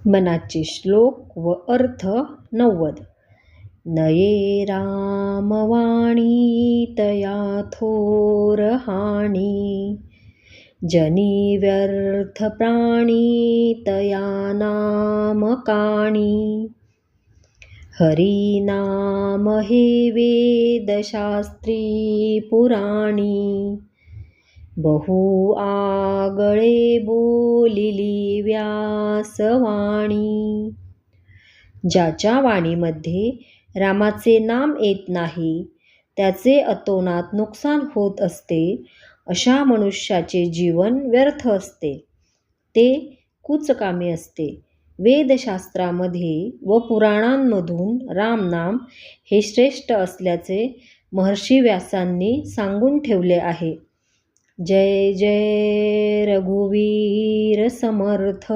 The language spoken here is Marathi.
मनाचे श्लोक व अर्थ 90. नये रामवाणी तया थोर हानी, जनी व्यर्थ प्राणी तया नाम काणी. हरी नाम हे वेदशास्त्री पुराणी, बहु आगळे बोलिली व्यासवाणी. ज्याच्या वाणीमध्ये रामाचे नाम येत नाही त्याचे अतोनात नुकसान होत असते. अशा मनुष्याचे जीवन व्यर्थ असते, ते कुचकामी असते. वेदशास्त्रामध्ये व पुराणांमधून रामनाम हे श्रेष्ठ असल्याचे महर्षी व्यासांनी सांगून ठेवले आहे. जय जय रघुवीर समर्थ.